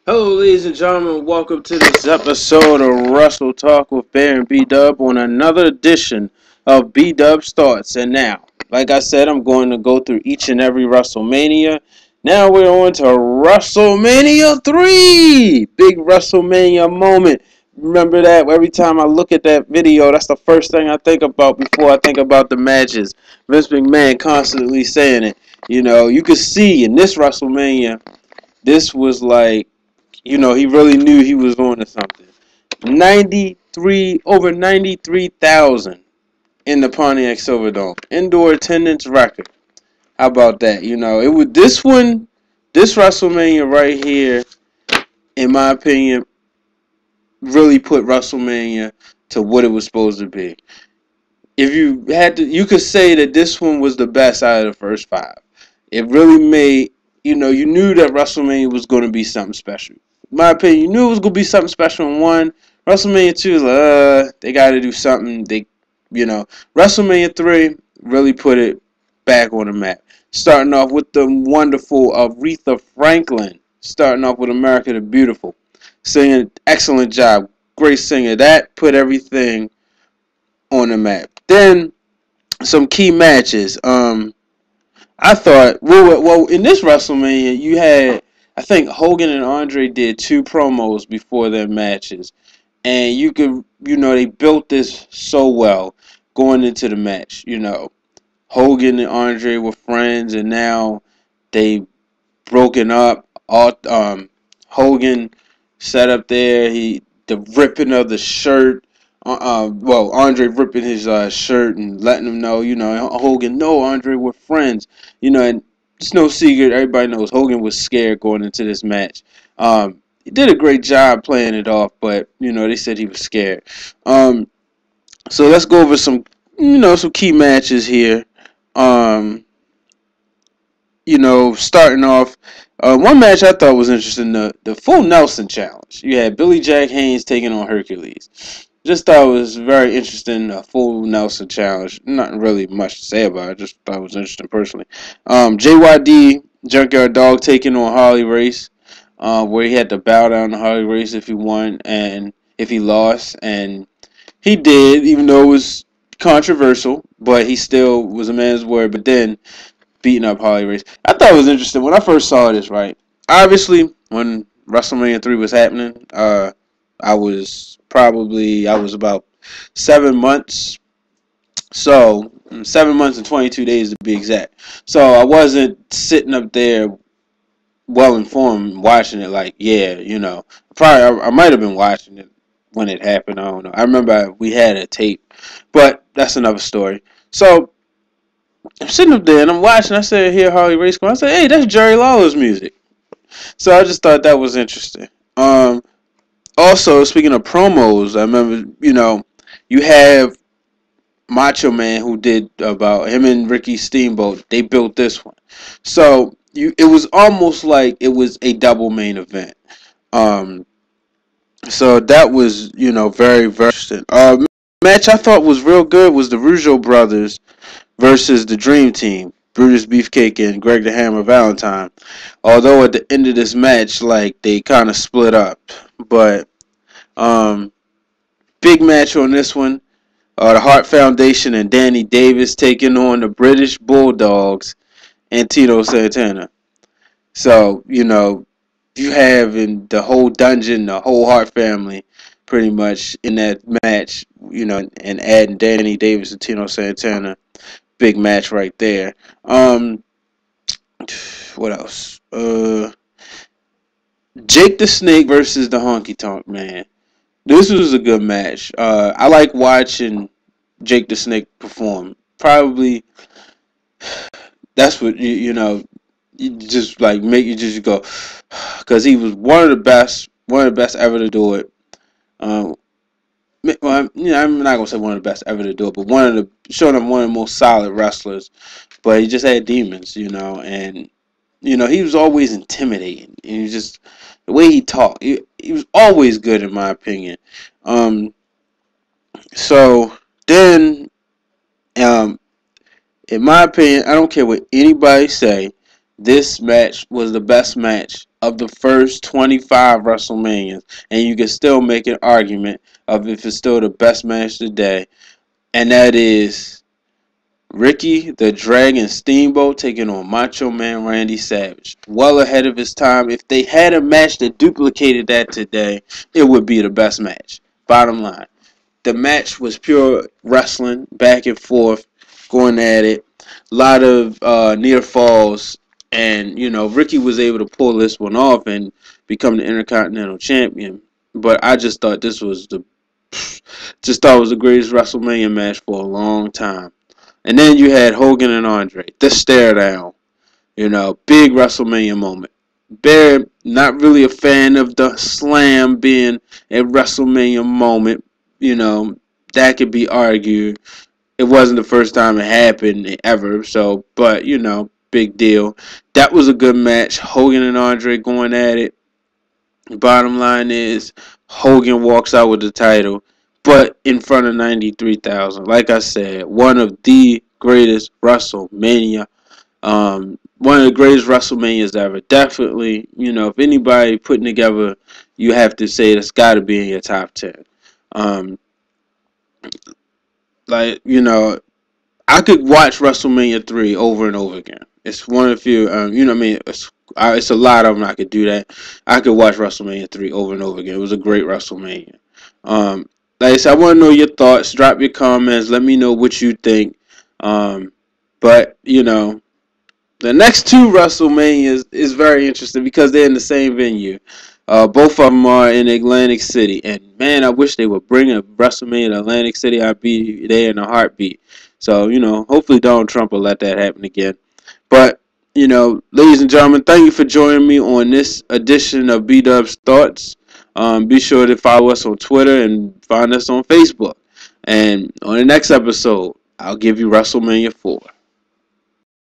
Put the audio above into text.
Hello, ladies and gentlemen. Welcome to this episode of Wrestle Talk with Bear and BDuB on another edition of BDuB's Thoughts. And now, like I said, I'm going to go through each and every WrestleMania. Now we're on to WrestleMania 3! Big WrestleMania moment. Remember that? Every time I look at that video, that's the first thing I think about before I think about the matches. Vince McMahon constantly saying it. You could see in this WrestleMania, this was like, he really knew he was on to something. Over 93,000 in the Pontiac Silverdome. Indoor attendance record. How about that? It was this WrestleMania right here, in my opinion, really put WrestleMania to what it was supposed to be. If you had to, you could say that this one was the best out of the first five. It really made, you knew that WrestleMania was going to be something special. In my opinion, you knew it was going to be something special in one. WrestleMania 2 is like, they got to do something. WrestleMania 3 really put it back on the map. Starting off with the wonderful Aretha Franklin. Starting off with America the Beautiful. Singing, excellent job. Great singer. That put everything on the map. Then some key matches. I thought, well, in this WrestleMania, you had, I think Hogan and Andre did two promos before their matches, and they built this so well going into the match. Hogan and Andre were friends, and now they broken up. Hogan set up there. The ripping of the shirt. Andre ripping his shirt and letting him know, Hogan, no, Andre, we're friends. And it's no secret. Everybody knows Hogan was scared going into this match. He did a great job playing it off, but, they said he was scared. So let's go over some key matches here. Starting off, one match I thought was interesting, the Full Nelson Challenge. You had Billy Jack Haynes taking on Hercules. Just thought it was very interesting, Full Nelson Challenge. Not really much to say about it, just thought it was interesting personally. JYD, Junkyard Dog, taking on Harley Race, where he had to bow down to Harley Race if he won and if he lost. And he did, even though it was controversial, but he still was a man's word. But then beating up Harley Race. I thought it was interesting when I first saw this, right? Obviously, when WrestleMania 3 was happening, I was about 7 months. So, 7 months and 22 days to be exact. So, I wasn't sitting up there well informed watching it like, yeah, Probably, I might have been watching it when it happened. I don't know. I remember we had a tape, but that's another story. So, I'm sitting up there and I'm watching. I said, "Hear Harley Race come." I said, "Hey, that's Jerry Lawler's music." So I just thought that was interesting. Also, speaking of promos, I remember, you have Macho Man who did about him and Ricky Steamboat. They built this one, so it was almost like it was a double main event. Um, so that was very very interesting. Match I thought was real good was the Rougeau brothers versus the Dream Team, Brutus Beefcake and Greg the Hammer Valentine. Although at the end of this match, like they kind of split up, but um, big match on this one. The Hart Foundation and Danny Davis taking on the British Bulldogs and Tito Santana. So you have in the whole dungeon, the whole Hart family, pretty much in that match. And adding Danny Davis and Tito Santana. Big match right there. What else? Jake the Snake versus the Honky Tonk Man. This was a good match. I like watching Jake the Snake perform. Probably that's what you just like make you just go, because he was one of the best ever to do it. Um, well, I'm not gonna say one of the best ever to do it, but showing him one of the most solid wrestlers. But he just had demons, and he was always intimidating. He was just the way he talked. He was always good, in my opinion. Um, so then, um, in my opinion, I don't care what anybody say. this match was the best match of the first 25 WrestleManias, and you can still make an argument of if it's still the best match today, and that is Ricky the Dragon Steamboat taking on Macho Man Randy Savage. Well ahead of his time. If they had a match that duplicated that today, it would be the best match. Bottom line. The match was pure wrestling, back and forth, going at it. A lot of near falls, and Ricky was able to pull this one off and become the Intercontinental Champion. But I just thought it was the greatest WrestleMania match for a long time. And then you had Hogan and Andre, the stare down, big WrestleMania moment. Bear, not really a fan of the slam being a WrestleMania moment. That could be argued. It wasn't the first time it happened ever, so, but, big deal. That was a good match. Hogan and Andre going at it. Bottom line is, Hogan walks out with the title, but in front of 93,000. Like I said, one of the greatest WrestleMania. One of the greatest WrestleManias ever. Definitely, if anybody putting together, you have to say it's got to be in your top 10. Um, like, I could watch WrestleMania 3 over and over again. It's one of the few, what I mean? It's a lot of them I could do that. I could watch WrestleMania 3 over and over again. It was a great WrestleMania. Like I said, I want to know your thoughts. Drop your comments. Let me know what you think. But, the next two WrestleManias is very interesting because they're in the same venue. Both of them are in Atlantic City. And, man, I wish they would bring a WrestleMania to Atlantic City. I'd be there in a heartbeat. So, hopefully Donald Trump will let that happen again. But, ladies and gentlemen, thank you for joining me on this edition of BDuB's Thoughts. Be sure to follow us on Twitter and find us on Facebook. And on the next episode, I'll give you WrestleMania 4.